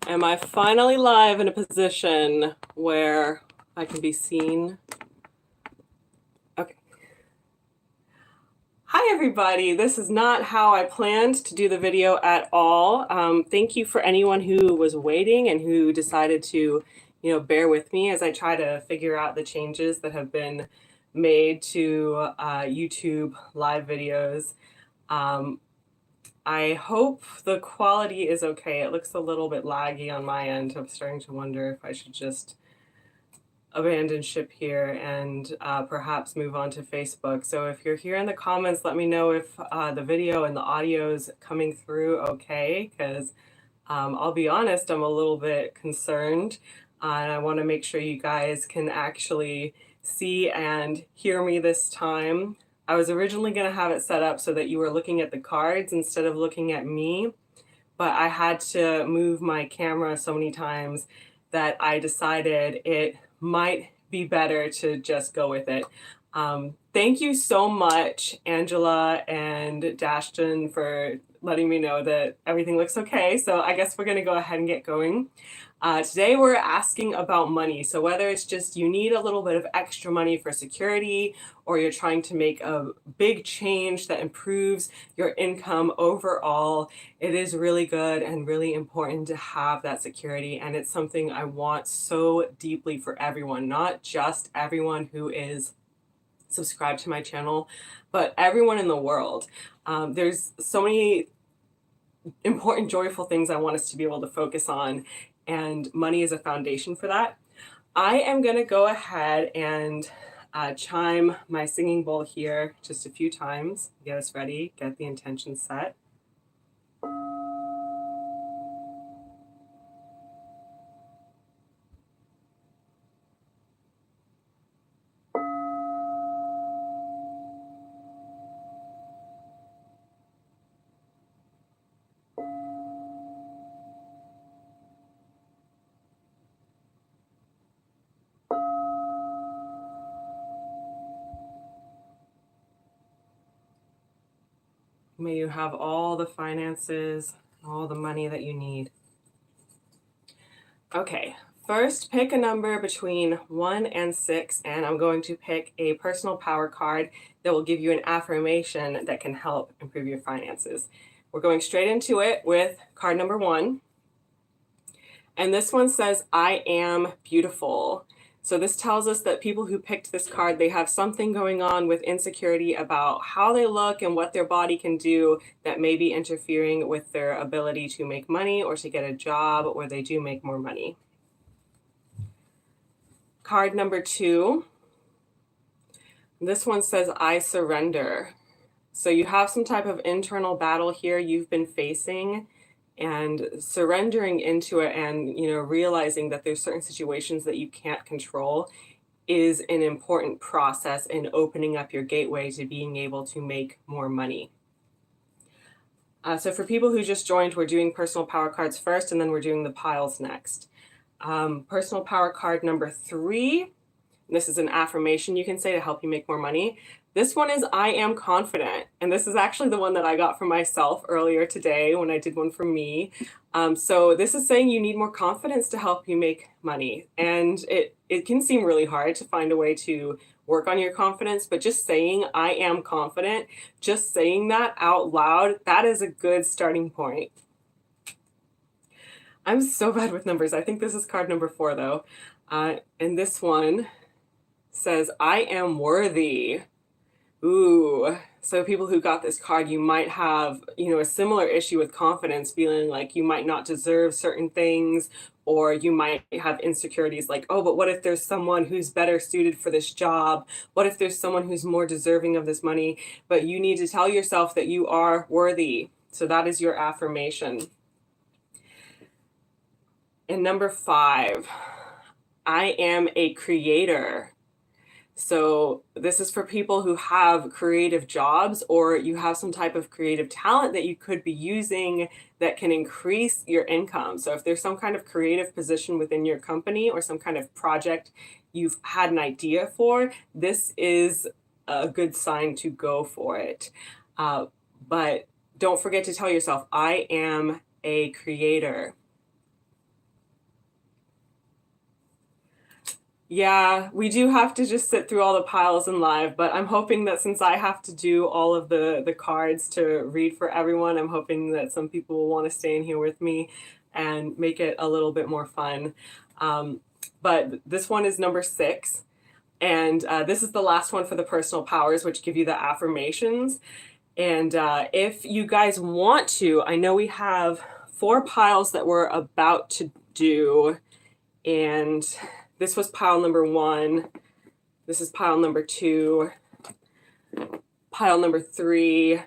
Am I finally live in a position where I can be seen? Okay. Hi, everybody. This is not how I planned to do the video at all. Thank you for anyone who was waiting and who decided to, bear with me as I try to figure out the changes that have been made to YouTube live videos. I hope the quality is okay. It looks a little bit laggy on my end. I'm starting to wonder if I should just abandon ship here and perhaps move on to Facebook. So if you're here in the comments, let me know if the video and the audio is coming through okay, because I'll be honest, I'm a little bit concerned, and I want to make sure you guys can actually see and hear me this time. I was originally going to have it set up so that you were looking at the cards instead of looking at me, but I had to move my camera so many times that I decided it might be better to just go with it. Thank you so much, Angela and Dashton, for letting me know that everything looks okay. So I guess we're going to go ahead and get going. Today we're asking about money. So whether it's just you need a little bit of extra money for security, or you're trying to make a big change that improves your income overall, it is really good and really important to have that security. And it's something I want so deeply for everyone, not just everyone who is subscribed to my channel, but everyone in the world. There's so many important, joyful things I want us to be able to focus on, and money is a foundation for that. I am going to go ahead and chime my singing bowl here just a few times, get us ready, get the intention set. May you have all the finances, all the money that you need. Okay, first pick a number between 1 and 6, and I'm going to pick a personal power card that will give you an affirmation that can help improve your finances. We're going straight into it with card number 1. And this one says, I am beautiful. So this tells us that people who picked this card, they have something going on with insecurity about how they look and what their body can do that may be interfering with their ability to make money or to get a job where they do make more money. Card number 2. This one says, I surrender. So you have some type of internal battle here you've been facing, and surrendering into it and realizing that there's certain situations that you can't control is an important process in opening up your gateway to being able to make more money. So for people who just joined, we're doing personal power cards first, and then we're doing the piles next. Personal power card number 3. This is an affirmation you can say to help you make more money. This one is, I am confident. And this is actually the one that I got for myself earlier today when I did one for me. So this is saying you need more confidence to help you make money. And it can seem really hard to find a way to work on your confidence, but just saying, I am confident, just saying that out loud, that is a good starting point. I'm so bad with numbers. I think this is card number 4, though. And this one says, I am worthy. Ooh, so people who got this card, you might have, a similar issue with confidence, feeling like you might not deserve certain things, or you might have insecurities like, oh, but what if there's someone who's better suited for this job? What if there's someone who's more deserving of this money? But you need to tell yourself that you are worthy. So that is your affirmation. And number 5, I am a creator. So this is for people who have creative jobs, or you have some type of creative talent that you could be using that can increase your income. So if there's some kind of creative position within your company or some kind of project you've had an idea for, this is a good sign to go for it. But don't forget to tell yourself, I am a creator. Yeah, we do have to just sit through all the piles in live, but I'm hoping that since I have to do all of the cards to read for everyone, I'm hoping that some people will want to stay in here with me and make it a little bit more fun. Um, but this one is number 6, and this is the last one for the personal powers, which give you the affirmations. And if you guys want to, I know we have 4 piles that we're about to do, and this was pile number 1. This is pile number 2, pile number 3,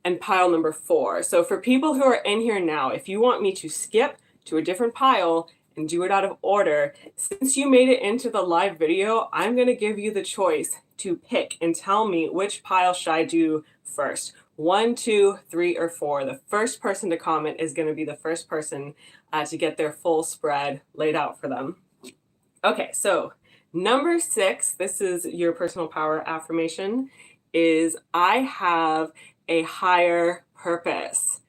and pile number 4. So for people who are in here now, if you want me to skip to a different pile and do it out of order, since you made it into the live video, I'm going to give you the choice to pick and tell me which pile should I do first. 1, 2, 3, or 4. The first person to comment is going to be the first person to get their full spread laid out for them. Okay, so number 6, this is your personal power affirmation, is I have a higher purpose.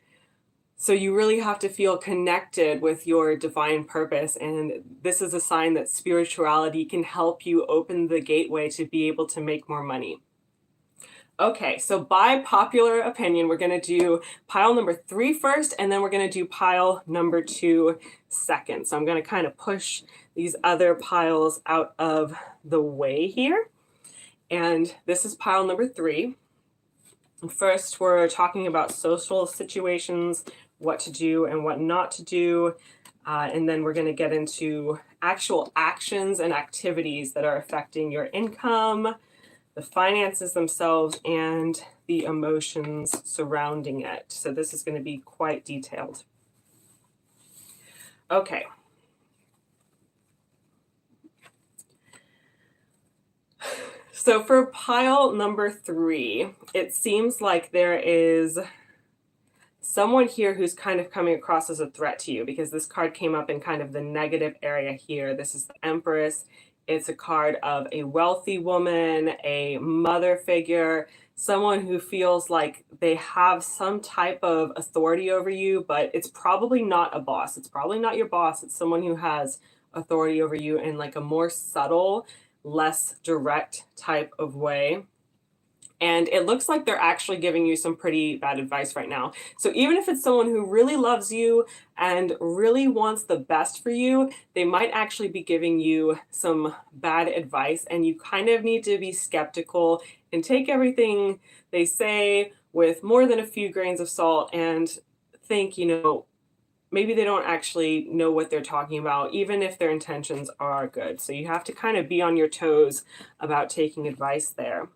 So you really have to feel connected with your divine purpose, and this is a sign that spirituality can help you open the gateway to be able to make more money. Okay, so by popular opinion, we're going to do pile number 3 first, and then we're going to do pile number 2 second. So I'm going to kind of push these other piles out of the way here. And this is pile number 3. First, we're talking about social situations, what to do and what not to do. And then we're going to get into actual actions and activities that are affecting your income, the finances themselves, and the emotions surrounding it. So this is going to be quite detailed. Okay. So for pile number 3, it seems like there is someone here who's kind of coming across as a threat to you, because this card came up in kind of the negative area here. This is the Empress. It's a card of a wealthy woman, a mother figure, someone who feels like they have some type of authority over you, but it's probably not a boss. It's probably not your boss. It's someone who has authority over you in like a more subtle, less direct type of way. And it looks like they're actually giving you some pretty bad advice right now. So even if it's someone who really loves you and really wants the best for you, they might actually be giving you some bad advice, and you kind of need to be skeptical and take everything they say with more than a few grains of salt and think, maybe they don't actually know what they're talking about, even if their intentions are good. So you have to kind of be on your toes about taking advice there.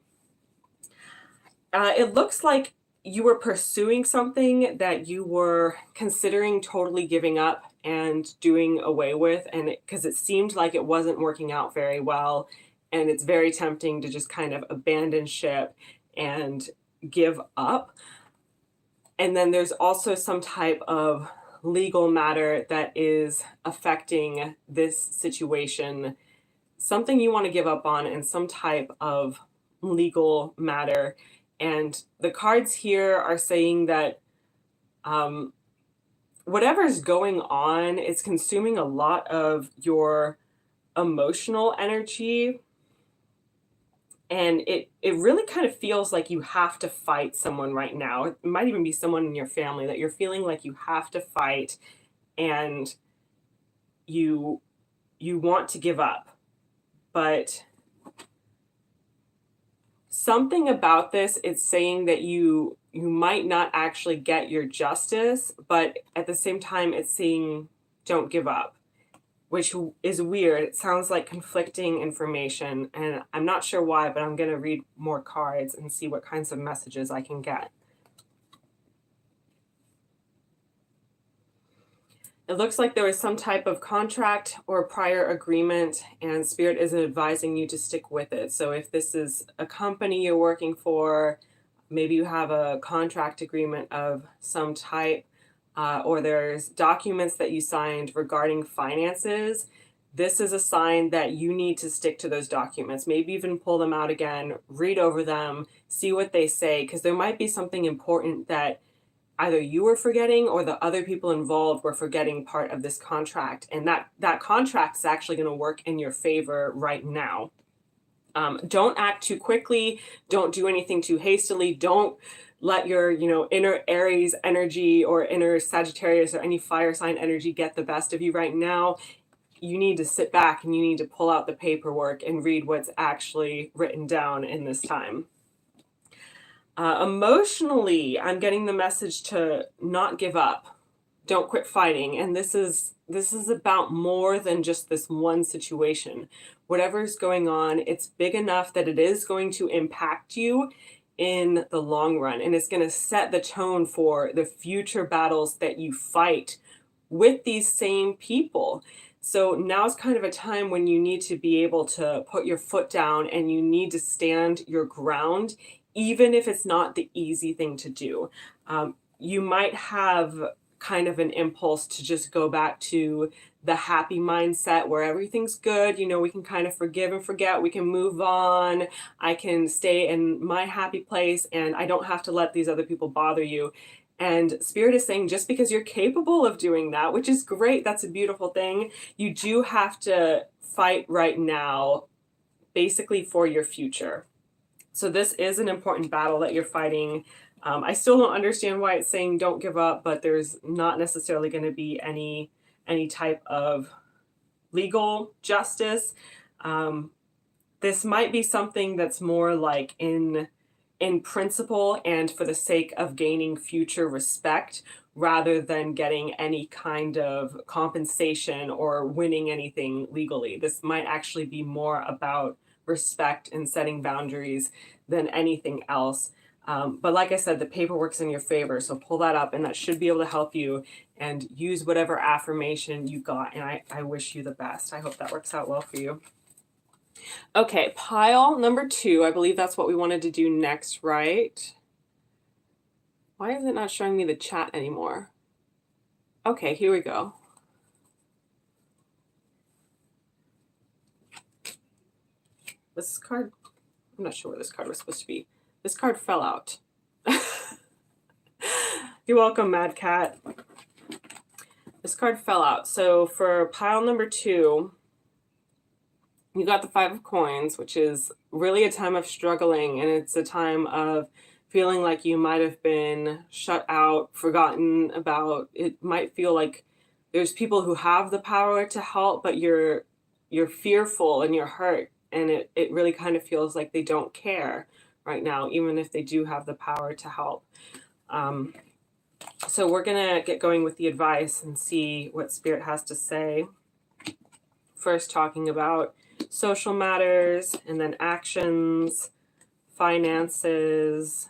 It looks like you were pursuing something that you were considering totally giving up and doing away with, and because it seemed like it wasn't working out very well, and it's very tempting to just kind of abandon ship and give up. And then there's also some type of legal matter that is affecting this situation, something you want to give up on, and some type of legal matter. And the cards here are saying that whatever's going on is consuming a lot of your emotional energy. And it really kind of feels like you have to fight someone right now. It might even be someone in your family that you're feeling like you have to fight, and you want to give up. But something about this, it's saying that you might not actually get your justice, but at the same time, it's saying don't give up, which is weird. It sounds like conflicting information, and I'm not sure why, but I'm going to read more cards and see what kinds of messages I can get. It looks like there was some type of contract or prior agreement, and Spirit is advising you to stick with it. So if this is a company you're working for, maybe you have a contract agreement of some type, or there's documents that you signed regarding finances, this is a sign that you need to stick to those documents. Maybe even pull them out again, read over them, see what they say, because there might be something important that either you were forgetting or the other people involved were forgetting part of this contract. And that contract is actually going to work in your favor right now. Don't act too quickly. Don't do anything too hastily. Don't let your, inner Aries energy or inner Sagittarius or any fire sign energy get the best of you right now. You need to sit back and you need to pull out the paperwork and read what's actually written down in this time. Emotionally, I'm getting the message to not give up. Don't quit fighting. And this is about more than just this one situation. Whatever's going on, it's big enough that it is going to impact you in the long run. And it's going to set the tone for the future battles that you fight with these same people. So now is kind of a time when you need to be able to put your foot down and you need to stand your ground, even if it's not the easy thing to do. You might have kind of an impulse to just go back to the happy mindset where everything's good. We can kind of forgive and forget. We can move on. I can stay in my happy place and I don't have to let these other people bother you. And Spirit is saying just because you're capable of doing that, which is great, that's a beautiful thing, you do have to fight right now, basically for your future. So this is an important battle that you're fighting. I still don't understand why it's saying don't give up, but there's not necessarily going to be any type of legal justice. This might be something that's more like in principle and for the sake of gaining future respect rather than getting any kind of compensation or winning anything legally. This might actually be more about respect and setting boundaries than anything else. But like I said, the paperwork's in your favor, so pull that up and that should be able to help you, and use whatever affirmation you got. And I wish you the best. I hope that works out well for you. Okay, pile number 2. I believe that's what we wanted to do next, right? Why is it not showing me the chat anymore? Okay, here we go. This card, I'm not sure where this card was supposed to be. This card fell out. You're welcome, Mad Cat. This card fell out. So for pile number 2, you got the 5 of coins, which is really a time of struggling, and it's a time of feeling like you might have been shut out, forgotten about. It might feel like there's people who have the power to help, but you're fearful and you're hurt, and it really kind of feels like they don't care right now, even if they do have the power to help. So we're gonna get going with the advice and see what Spirit has to say. First, talking about social matters, and then actions, finances,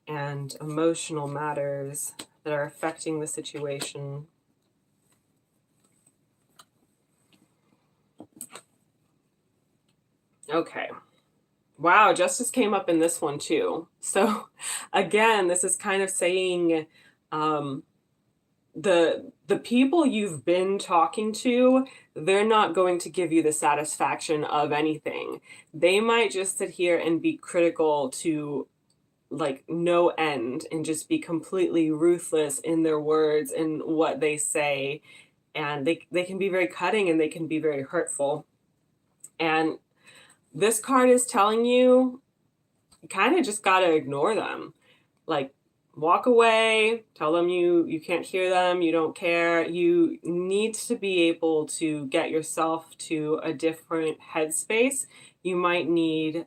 and emotional matters that are affecting the situation. Okay. Wow, justice came up in this one too. So again, this is kind of saying the people you've been talking to, they're not going to give you the satisfaction of anything. They might just sit here and be critical to like no end and just be completely ruthless in their words and what they say. And they can be very cutting and they can be very hurtful. And this card is telling you kind of just got to ignore them. Like, walk away, tell them you can't hear them, you don't care. You need to be able to get yourself to a different headspace. You might need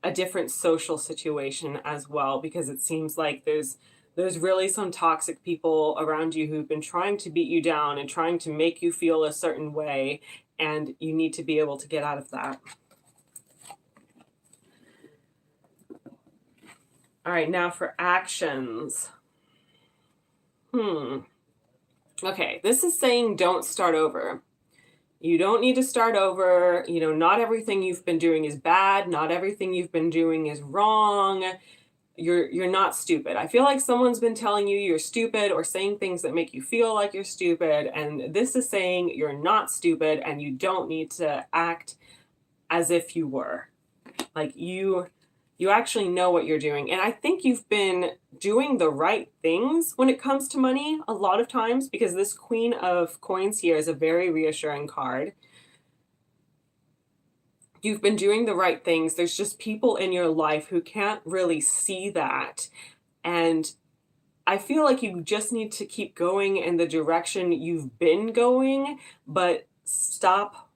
a different social situation as well, because it seems like there's really some toxic people around you who've been trying to beat you down and trying to make you feel a certain way, and you need to be able to get out of that. All right, now for actions. Okay, this is saying don't start over. You don't need to start over. Not everything you've been doing is bad. Not everything you've been doing is wrong. You're not stupid. I feel like someone's been telling you you're stupid or saying things that make you feel like you're stupid. And this is saying you're not stupid and you don't need to act as if you were. Like you You actually know what you're doing. And I think you've been doing the right things when it comes to money a lot of times, because this Queen of Coins here is a very reassuring card. You've been doing the right things. There's just people in your life who can't really see that. And I feel like you just need to keep going in the direction you've been going, but stop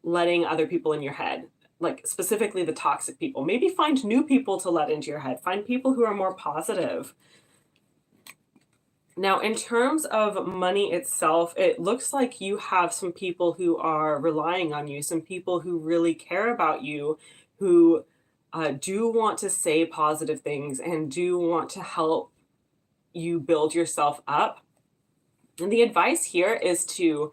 letting other people in your head, like specifically the toxic people. Maybe find new people to let into your head. Find people who are more positive. Now, in terms of money itself, it looks like you have some people who are relying on you, some people who really care about you, who do want to say positive things and do want to help you build yourself up. And the advice here is to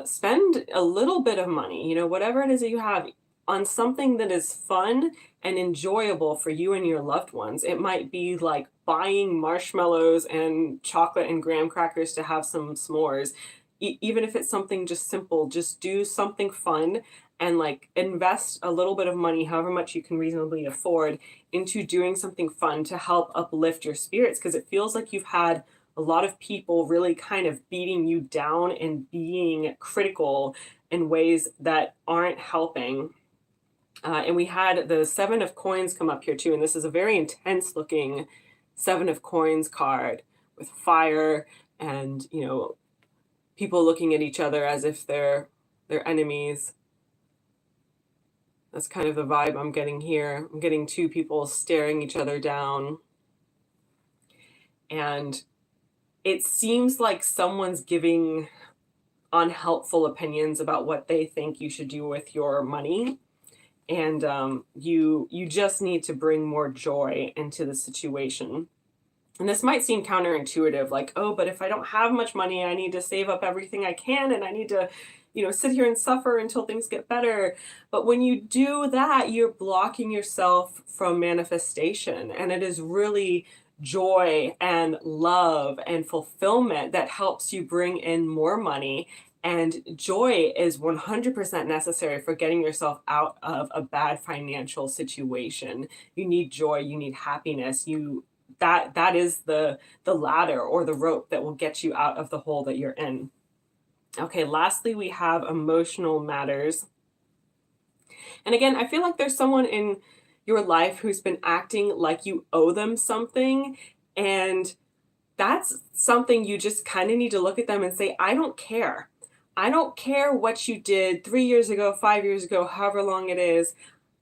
spend a little bit of money, whatever it is that you have, on something that is fun and enjoyable for you and your loved ones. It might be like buying marshmallows and chocolate and graham crackers to have some s'mores. Even if it's something just simple, just do something fun and like invest a little bit of money, however much you can reasonably afford, into doing something fun to help uplift your spirits, because it feels like you've had a lot of people really kind of beating you down and being critical in ways that aren't helping. And we had the Seven of Coins come up here too, and this is a very intense looking Seven of Coins card with fire and, people looking at each other as if they're enemies. That's kind of the vibe I'm getting here. I'm getting two people staring each other down. And it seems like someone's giving unhelpful opinions about what they think you should do with your money. And you just need to bring more joy into the situation. And this might seem counterintuitive, like, oh, but if I don't have much money, I need to save up everything I can, and I need to, sit here and suffer until things get better. But when you do that, you're blocking yourself from manifestation. And it is really joy and love and fulfillment that helps you bring in more money. And joy is 100% necessary for getting yourself out of a bad financial situation. You need joy, you need happiness, that is the ladder or the rope that will get you out of the hole that you're in. Okay, lastly, we have emotional matters. And again, I feel like there's someone in your life who's been acting like you owe them something, and that's something you just kind of need to look at them and say, I don't care. I don't care what you did 3 years ago, 5 years ago, however long it is.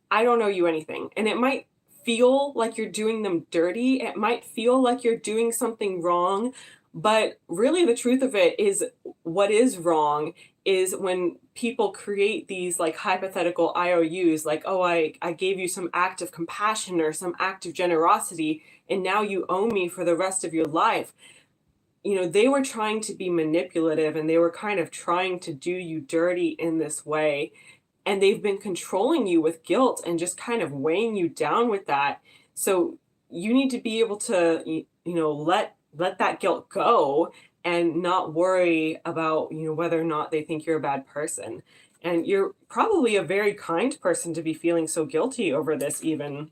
I don't owe you anything. And it might feel like you're doing them dirty. It might feel like you're doing something wrong. But really, the truth of it is, what is wrong is when people create these like hypothetical IOUs, like, oh, I gave you some act of compassion or some act of generosity, and now you owe me for the rest of your life. They were trying to be manipulative, and they were kind of trying to do you dirty in this way. And they've been controlling you with guilt and just kind of weighing you down with that. So you need to be able to, let that guilt go and not worry about, whether or not they think you're a bad person. And you're probably a very kind person to be feeling so guilty over this even.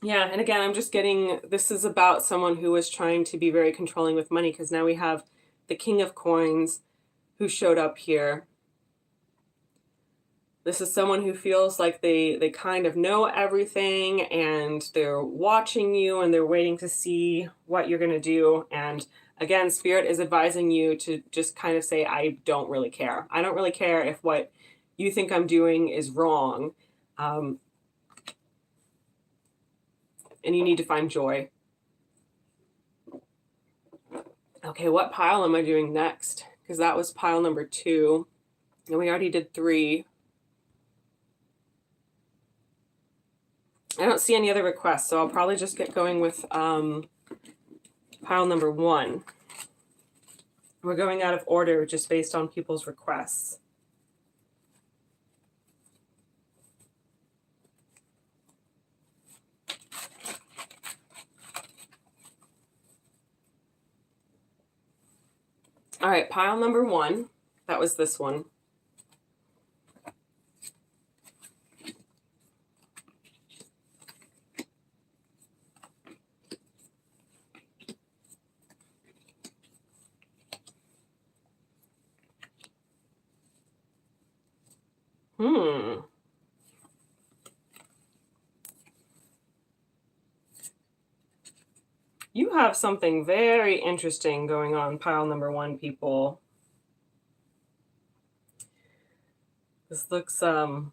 Yeah, and again, I'm just getting, this is about someone who was trying to be very controlling with money, because now we have the King of Coins who showed up here. This is someone who feels like they kind of know everything, and they're watching you and they're waiting to see what you're going to do. And again, Spirit is advising you to just kind of say, I don't really care. I don't really care if what you think I'm doing is wrong. And you need to find joy. Okay, what pile am I doing next? Because that was pile number 2. And we already did 3. I don't see any other requests, so I'll probably just get going with pile number 1. We're going out of order just based on people's requests. All right, pile number 1, that was this one. Hmm. You have something very interesting going on, pile number one, people. This looks, I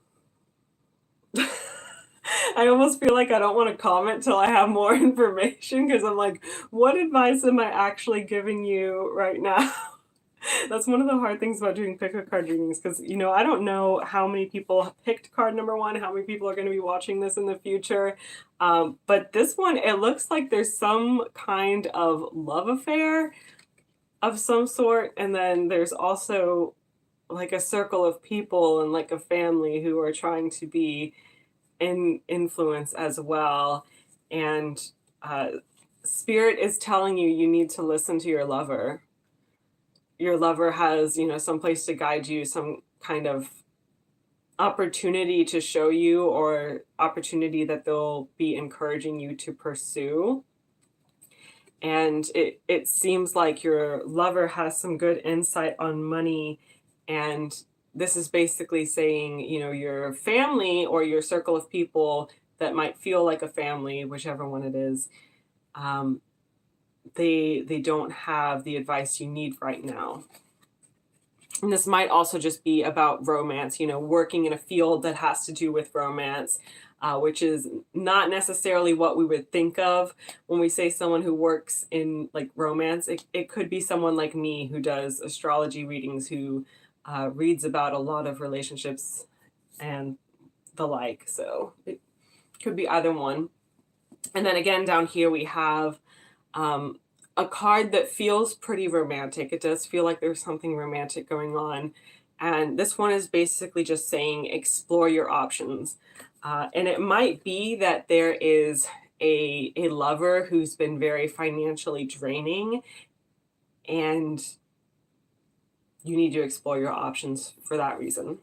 almost feel like I don't want to comment till I have more information because I'm like, what advice am I actually giving you right now? That's one of the hard things about doing pick a card readings because, I don't know how many people have picked card number one, how many people are going to be watching this in the future. But this one, it looks like there's some kind of love affair of some sort. And then there's also like a circle of people and like a family who are trying to be in influence as well. And uh, spirit is telling you you need to listen to your lover. Your lover has, some place to guide you, some kind of opportunity to show you or opportunity that they'll be encouraging you to pursue. And it seems like your lover has some good insight on money, and this is basically saying, your family or your circle of people that might feel like a family, whichever one it is, they don't have the advice you need right now. And this might also just be about romance, working in a field that has to do with romance, which is not necessarily what we would think of when we say someone who works in like romance. It could be someone like me who does astrology readings, who reads about a lot of relationships and the like. So it could be either one. And then again, down here we have a card that feels pretty romantic. It does feel like there's something romantic going on. And this one is basically just saying explore your options. And it might be that there is a lover who's been very financially draining, and you need to explore your options for that reason.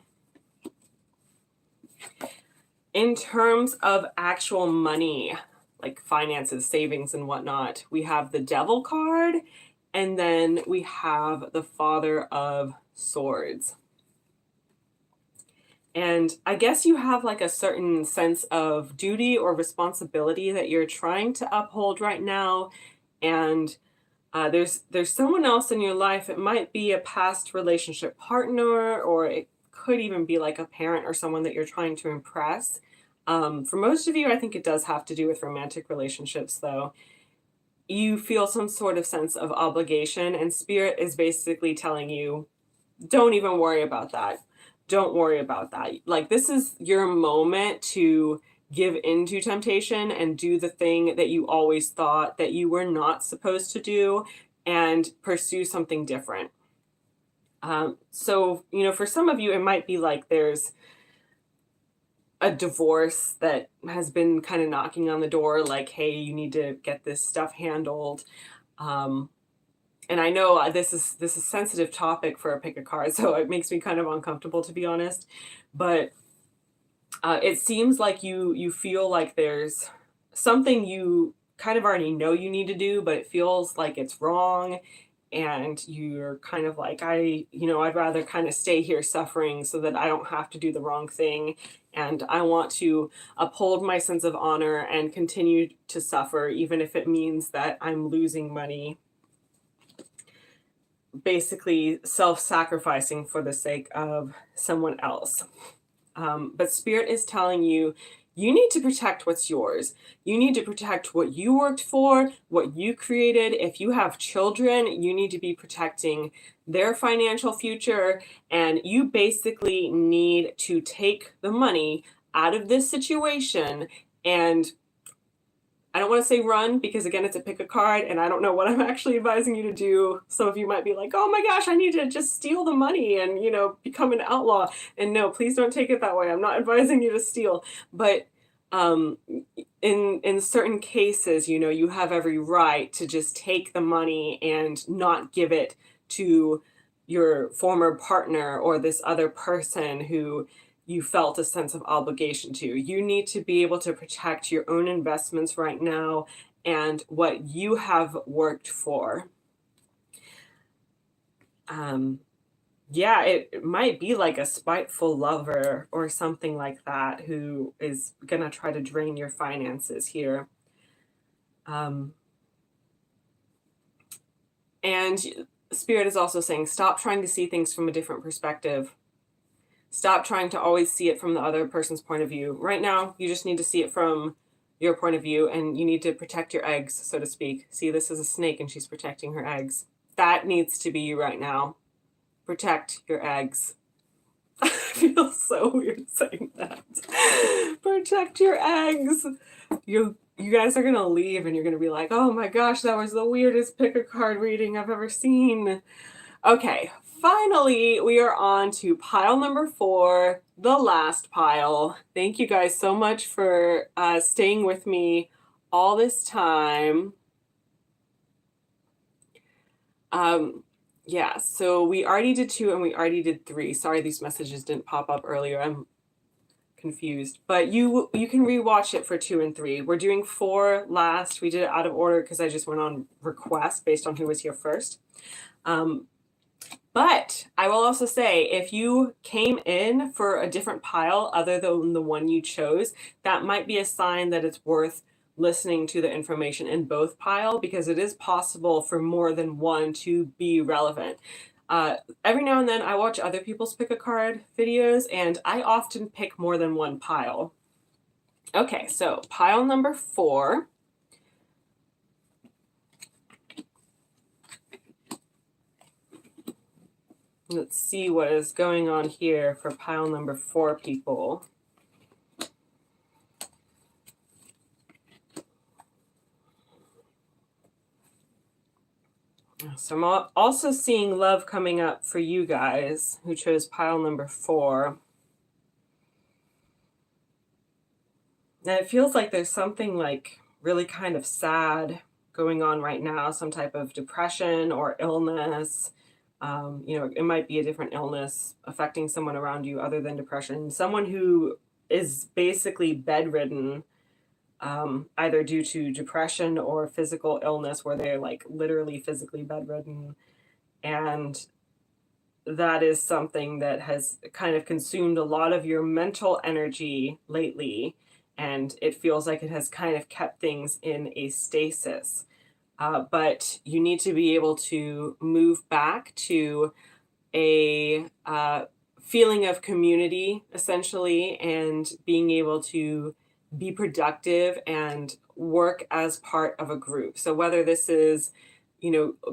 In terms of actual money, like finances, savings, and whatnot, we have the Devil card, and then we have the Father of Swords. And I guess you have like a certain sense of duty or responsibility that you're trying to uphold right now. And there's someone else in your life. It might be a past relationship partner, or it could even be like a parent or someone that you're trying to impress. For most of you, I think it does have to do with romantic relationships, though. You feel some sort of sense of obligation, and spirit is basically telling you, don't even worry about that. Don't worry about that. Like, this is your moment to give into temptation and do the thing that you always thought that you were not supposed to do and pursue something different. So, for some of you, it might be like there's a divorce that has been kind of knocking on the door, like, hey, you need to get this stuff handled. And I know this is a sensitive topic for a pick a card, so it makes me kind of uncomfortable, to be honest. But it seems like you feel like there's something you kind of already know you need to do, but it feels like it's wrong. And you're kind of like, I'd rather kind of stay here suffering so that I don't have to do the wrong thing. And I want to uphold my sense of honor and continue to suffer, even if it means that I'm losing money. Basically self-sacrificing for the sake of someone else. But spirit is telling you, you need to protect what's yours. You need to protect what you worked for, what you created. If you have children, you need to be protecting their financial future. And you basically need to take the money out of this situation. And I don't want to say run, because again, it's a pick a card and I don't know what I'm actually advising you to do. Some of you might be like, oh my gosh, I need to just steal the money and, become an outlaw. And no, please don't take it that way. I'm not advising you to steal. But in certain cases, you have every right to just take the money and not give it to your former partner or this other person who you felt a sense of obligation to. You need to be able to protect your own investments right now and what you have worked for. yeah, it might be like a spiteful lover or something like that who is gonna try to drain your finances here. Um, and Spirit is also saying, stop trying to see things from a different perspective. Stop trying to always see it from the other person's point of view. Right now, you just need to see it from your point of view, and you need to protect your eggs, so to speak. See, this is a snake and she's protecting her eggs. That needs to be you right now. Protect your eggs. I feel so weird saying that. Protect your eggs. You guys are gonna leave and you're gonna be like, oh my gosh, that was the weirdest pick a card reading I've ever seen. Okay, finally we are on to pile number 4, the last pile. Thank you guys so much for staying with me all this time. Yeah, so we already did 2 and we already did 3. Sorry, these messages didn't pop up earlier. I'm confused, but you can rewatch it for 2 and 3. We're doing 4 last. We did it out of order because I just went on request based on who was here first. But I will also say, if you came in for a different pile other than the one you chose, that might be a sign that it's worth listening to the information in both pile, because it is possible for more than one to be relevant. Every now and then I watch other people's pick a card videos, and I often pick more than one pile. Okay, so pile number 4. Let's see what is going on here for pile number 4 people. So I'm also seeing love coming up for you guys who chose pile number 4. And it feels like there's something like really kind of sad going on right now, some type of depression or illness. It might be a different illness affecting someone around you other than depression. Someone who is basically bedridden, either due to depression or physical illness, where they're like literally physically bedridden. And that is something that has kind of consumed a lot of your mental energy lately. And it feels like it has kind of kept things in a stasis. But you need to be able to move back to a feeling of community, essentially, and being able to be productive and work as part of a group. So whether this is,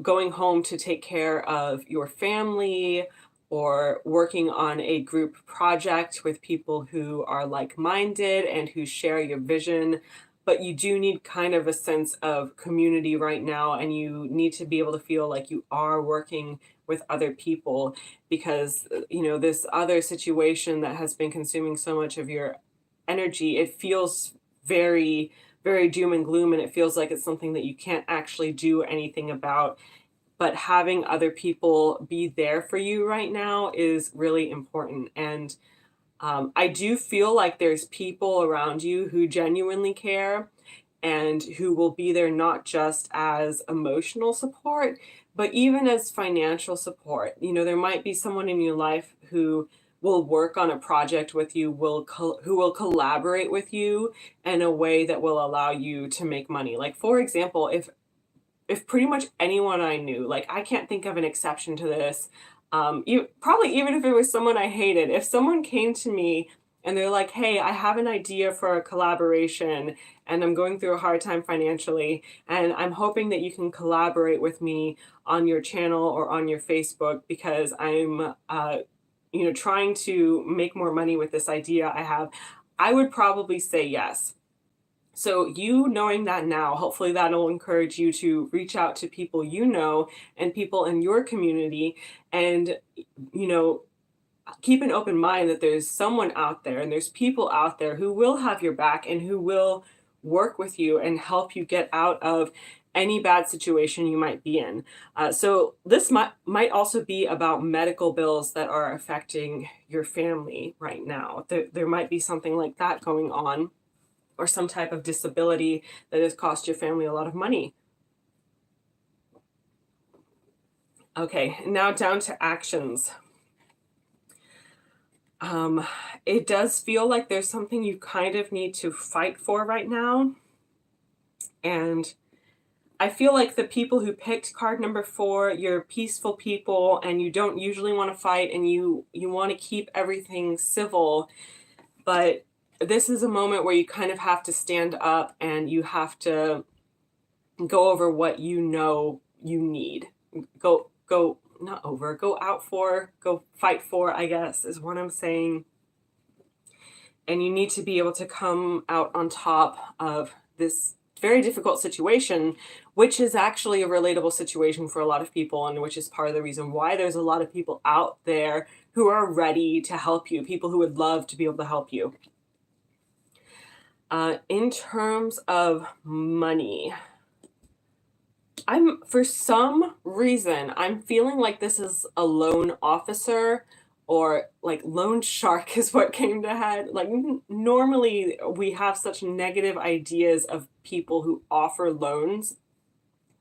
going home to take care of your family, or working on a group project with people who are like-minded and who share your vision, but you do need kind of a sense of community right now, and you need to be able to feel like you are working with other people, because this other situation that has been consuming so much of your energy, it feels very, very doom and gloom, and it feels like it's something that you can't actually do anything about. But having other people be there for you right now is really important. And I do feel like there's people around you who genuinely care and who will be there not just as emotional support, but even as financial support. There might be someone in your life who will work on a project with you, who will collaborate with you in a way that will allow you to make money. Like, for example, if pretty much anyone I knew, like, I can't think of an exception to this, probably even if it was someone I hated, if someone came to me and they're like, hey, I have an idea for a collaboration and I'm going through a hard time financially, and I'm hoping that you can collaborate with me on your channel or on your Facebook, because I'm trying to make more money with this idea I have, I would probably say yes. So you knowing that now, hopefully that'll encourage you to reach out to people and people in your community, and keep an open mind that there's someone out there and there's people out there who will have your back and who will work with you and help you get out of any bad situation you might be in. So this might also be about medical bills that are affecting your family right now. There might be something like that going on, or some type of disability that has cost your family a lot of money. Okay, now down to actions. Um, it does feel like there's something you kind of need to fight for right now. And I feel like the people who picked card number 4, you're peaceful people and you don't usually want to fight, and you want to keep everything civil. But this is a moment where you kind of have to stand up and you have to go over what you know you need. Go out for, go fight for, I guess, is what I'm saying. And you need to be able to come out on top of this very difficult situation, which is actually a relatable situation for a lot of people, and which is part of the reason why there's a lot of people out there who are ready to help you, people who would love to be able to help you. In terms of money, for some reason, I'm feeling like this is a loan officer, or like loan shark is what came to head. Like normally we have such negative ideas of people who offer loans,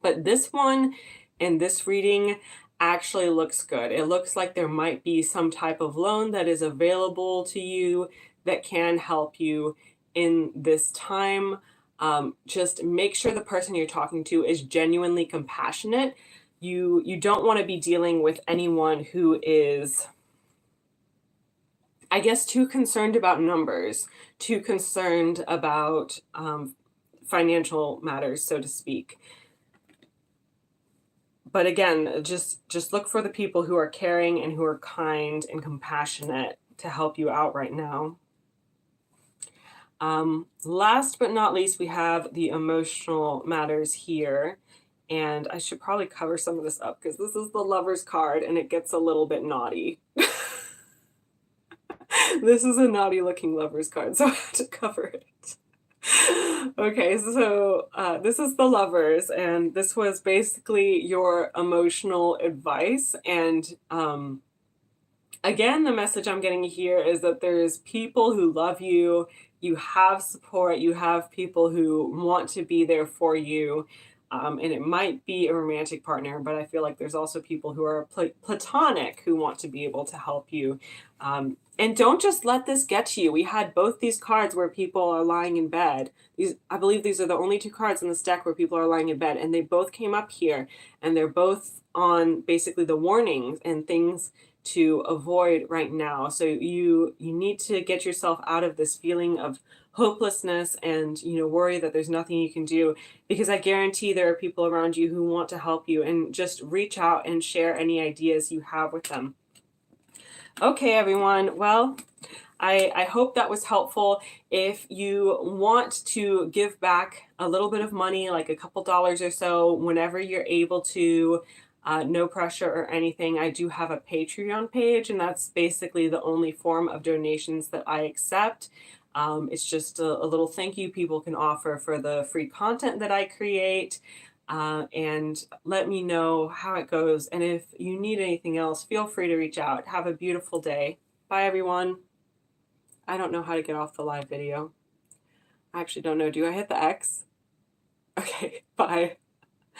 but this one in this reading actually looks good. It looks like there might be some type of loan that is available to you that can help you in this time. Just make sure the person you're talking to is genuinely compassionate. You don't want to be dealing with anyone who is, I guess, too concerned about numbers, too concerned about financial matters, so to speak. But again, just look for the people who are caring and who are kind and compassionate to help you out right now. Last but not least, we have the emotional matters here. And I should probably cover some of this up because this is the Lover's card and it gets a little bit naughty. This is a naughty looking Lover's card, so I have to cover it. Okay, so this is the Lovers, and this was basically your emotional advice. And again, the message I'm getting here is that there's people who love you, you have support, you have people who want to be there for you. And it might be a romantic partner, but I feel like there's also people who are platonic who want to be able to help you. And don't just let this get to you. We had both these cards where people are lying in bed. I believe these are the only 2 cards in this deck where people are lying in bed, and they both came up here, and they're both on basically the warnings and things to avoid right now. So you need to get yourself out of this feeling of hopelessness and worry that there's nothing you can do, because I guarantee there are people around you who want to help you, and just reach out and share any ideas you have with them. Okay, everyone. Well, I hope that was helpful. If you want to give back a little bit of money, like a couple dollars or so, whenever you're able to, no pressure or anything, I do have a Patreon page, and that's basically the only form of donations that I accept. It's just a little thank you people can offer for the free content that I create. And let me know how it goes. And if you need anything else, feel free to reach out. Have a beautiful day. Bye, everyone. I don't know how to get off the live video. I actually don't know. Do I hit the X? Okay, bye.